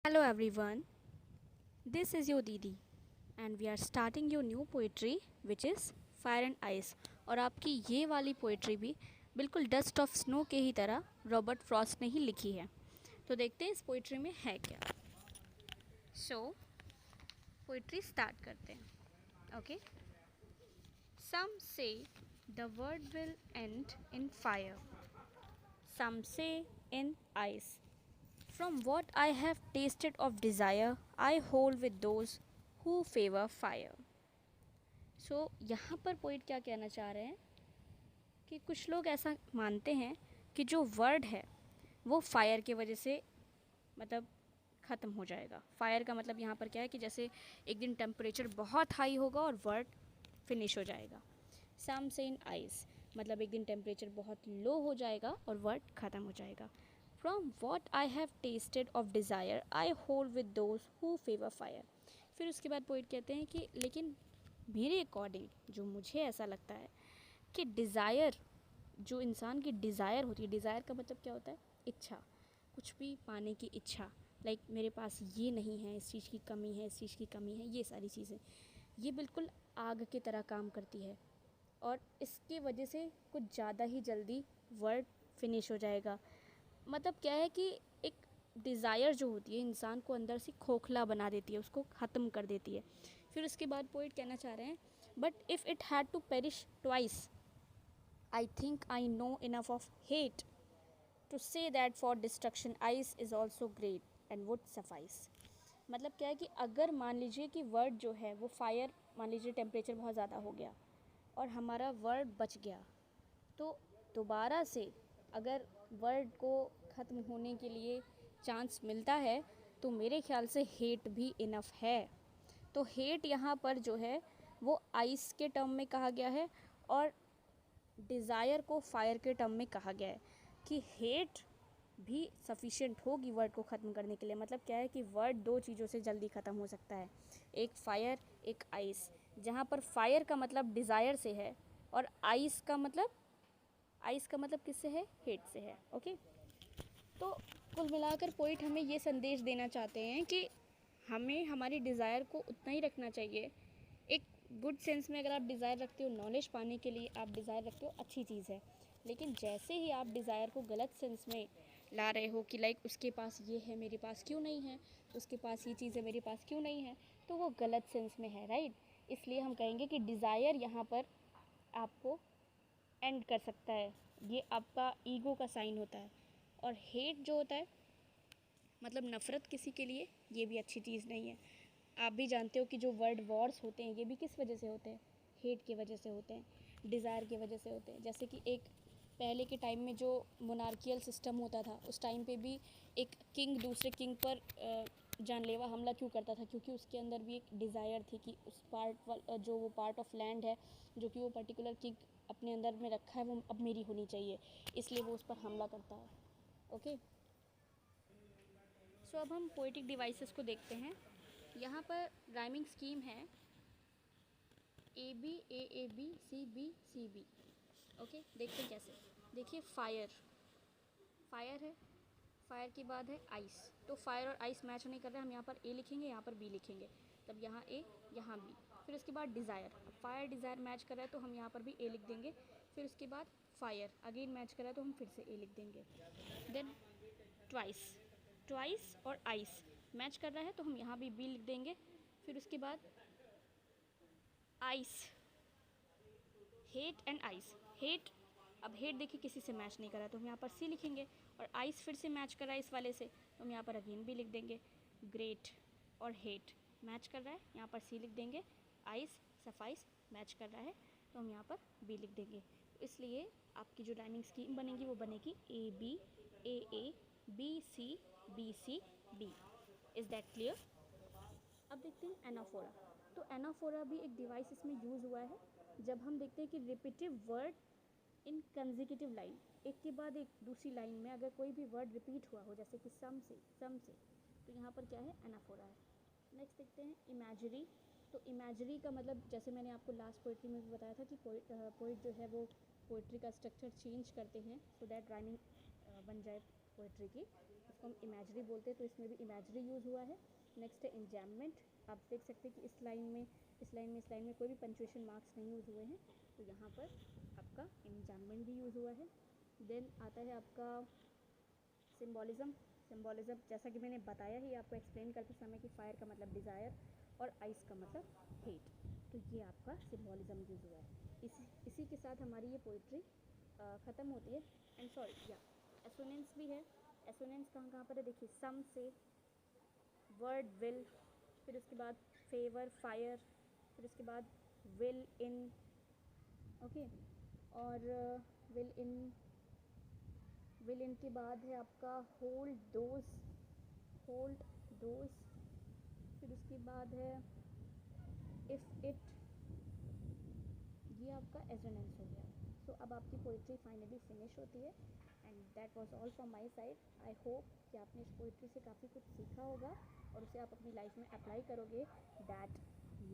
Hello everyone, this is your Didi and we are starting your new poetry which is Fire and Ice। और आपकी ये वाली poetry भी बिल्कुल dust of snow के ही तरह रॉबर्ट फ्रॉस्ट ने ही लिखी है। तो देखते हैं इस पोइट्री में है क्या। सो पोइट्री स्टार्ट करते हैं। Okay. Some say the world will end in fire, some say in ice. From what I have tasted of desire, I hold with those who favor fire. So यहाँ पर poet क्या कहना चाह रहे हैं कि कुछ लोग ऐसा मानते हैं कि जो वर्ड है वो फायर की वजह से मतलब ख़त्म हो जाएगा। फायर का मतलब यहाँ पर क्या है कि जैसे एक दिन टेम्परेचर बहुत हाई होगा और वर्ड फिनिश हो जाएगा। सम से इन आइस मतलब एक दिन टेम्परेचर बहुत लो हो जाएगा और वर्ड ख़त्म हो जाएगा। From what I have tasted of desire, I hold with those who favor fire. फिर उसके बाद पोइट कहते हैं कि लेकिन मेरे अकॉर्डिंग जो मुझे ऐसा लगता है कि डिज़ायर, जो इंसान की डिज़ायर होती है, डिज़ायर का मतलब क्या होता है? इच्छा, कुछ भी पाने की इच्छा। लाइक मेरे पास ये नहीं है, इस चीज़ की कमी है, इस चीज़ की कमी है, ये सारी चीज़ें ये बिल्कुल आग की तरह काम करती है और इसकी वजह से कुछ ज़्यादा ही जल्दी वर्ड फिनिश हो जाएगा। मतलब क्या है कि एक डिज़ायर जो होती है इंसान को अंदर से खोखला बना देती है, उसको ख़त्म कर देती है। फिर उसके बाद पोइट कहना चाह रहे हैं but if it had to perish twice, I think I know enough of hate to say that for destruction ice is also great and would suffice. मतलब क्या है कि अगर मान लीजिए कि वर्ड जो है वो फायर, मान लीजिए टेम्परेचर बहुत ज़्यादा हो गया और हमारा वर्ड बच गया, तो दोबारा से अगर वर्ड को ख़त्म होने के लिए चांस मिलता है तो मेरे ख्याल से हेट भी इनफ है। तो हेट यहाँ पर जो है वो आइस के टर्म में कहा गया है और डिज़ायर को फायर के टर्म में कहा गया है कि हेट भी सफिशिएंट होगी वर्ड को ख़त्म करने के लिए। मतलब क्या है कि वर्ड दो चीज़ों से जल्दी ख़त्म हो सकता है, एक फायर एक आइस। जहाँ पर फायर का मतलब डिज़ायर से है और आइस का मतलब किससे है? हेट से है। ओके। तो कुल मिलाकर पोइट हमें ये संदेश देना चाहते हैं कि हमें हमारी डिज़ायर को उतना ही रखना चाहिए। एक गुड सेंस में अगर आप डिज़ायर रखते हो, नॉलेज पाने के लिए आप डिज़ायर रखते हो, अच्छी चीज़ है। लेकिन जैसे ही आप डिज़ायर को गलत सेंस में ला रहे हो कि लाइक उसके पास ये है मेरे पास क्यों नहीं है, उसके पास ये चीज़ है मेरे पास क्यों नहीं है, तो वो गलत सेंस में है, राइट। इसलिए हम कहेंगे कि डिज़ायर यहाँ पर आपको एंड कर सकता है, ये आपका ईगो का साइन होता है। और हेट जो होता है मतलब नफ़रत किसी के लिए, ये भी अच्छी चीज़ नहीं है। आप भी जानते हो कि जो वर्ल्ड वॉर्स होते हैं ये भी किस वजह से होते हैं? हेट की वजह से होते हैं, डिज़ायर की वजह से होते हैं। जैसे कि एक पहले के टाइम में जो मोनार्कियल सिस्टम होता था उस टाइम पे भी एक किंग दूसरे किंग पर जानलेवा हमला क्यों करता था? क्योंकि उसके अंदर भी एक डिज़ायर थी कि उस जो वो पार्ट ऑफ लैंड है जो कि वो पर्टिकुलर किंग अपने अंदर में रखा है वो अब मेरी होनी चाहिए, इसलिए वो उस पर हमला करता है। ओके। सो अब हम पोएटिक डिवाइसेस को देखते हैं। यहाँ पर राइमिंग स्कीम है A B A A B C B C B। Okay, देखते हैं कैसे। देखिए फायर, फायर है, फायर के बाद है आइस। तो फायर और आइस मैच नहीं कर रहे, हम यहाँ पर ए लिखेंगे, यहाँ पर बी लिखेंगे, तब यहाँ ए यहाँ बी। फिर उसके बाद डिज़ायर, फायर डिज़ायर मैच कर रहा है तो हम यहाँ पर भी ए लिख देंगे। फिर उसके बाद फायर अगेन मैच कर रहा है तो हम फिर से ए लिख देंगे। देन ट्वाइस, ट्वाइस और आइस मैच कर रहा है तो हम यहाँ भी बी लिख देंगे। फिर उसके बाद ice, hate and ice, hate, अब हेट देखिए किसी से मैच नहीं कर रहा तो हम यहाँ पर सी लिखेंगे। और आइस फिर से मैच कर रहा है इस वाले से तो हम यहाँ पर अगेन भी लिख देंगे। ग्रेट और हेट मैच कर रहा है, यहाँ पर सी लिख देंगे। आइस सफाइस मैच कर रहा है तो हम यहाँ पर बी लिख देंगे। तो इसलिए आपकी जो राइमिंग स्कीम बनेगी वो बनेगी A B C B। Is that clear? अब देखते हैं एनाफोरा। तो एनाफोरा भी एक डिवाइस इसमें यूज़ हुआ है जब हम देखते हैं कि repetitive word in consecutive line, एक के बाद एक दूसरी लाइन में अगर कोई भी वर्ड रिपीट हुआ हो जैसे कि सम से, तो यहाँ पर क्या है? एनाफोरा है। नेक्स्ट देखते हैं इमेजरी। तो इमेजरी का मतलब जैसे मैंने आपको लास्ट पोइट्री में भी बताया था कि पोइट जो है वो पोइट्री का स्ट्रक्चर चेंज करते हैं सो दैट राइमिंग बन जाए पोइट्री की। जिसको हम इमेजरी बोलते हैं, तो इसमें भी इमेजरी यूज़ हुआ है। नेक्स्ट है इंजैममेंट। आप देख सकते हैं कि इस लाइन में कोई भी पंचुएशन मार्क्स नहीं यूज़ हुए हैं, तो यहाँ पर आपका इंजैममेंट भी यूज़ हुआ है। देन आता है आपका सिम्बॉलिज़म। जैसा कि मैंने बताया ही आपको एक्सप्लेन करते समय कि फायर का मतलब डिज़ायर और आइस का मतलब हेट, तो ये आपका सिम्बॉलिज़म यूज़ हुआ है। इसी के साथ हमारी ये पोइट्री ख़त्म होती है। एंड सॉरी या एसोनेंस भी है। एसोनेंस कहाँ पर है, देखिए सम से वर्ड विल, फिर उसके बाद फेवर फायर, फिर उसके बाद विल इन, ओके, और विल इन के बाद है आपका होल्ड दोज, फिर उसके बाद है इफ़ इट, ये आपका एजोनेंस हो गया। सो अब आपकी पोइट्री फाइनली फिनिश होती है। And that was all from my side. I hope कि आपने इस पोइट्री से काफ़ी कुछ सीखा होगा और उसे आप अपनी लाइफ में अप्लाई करोगे। That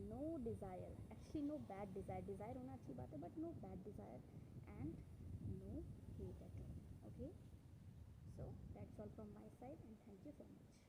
no desire, actually no bad desire, desire होना अच्छी बात है but no bad desire and no hate at all. Okay, so that's all from my side and thank you so much.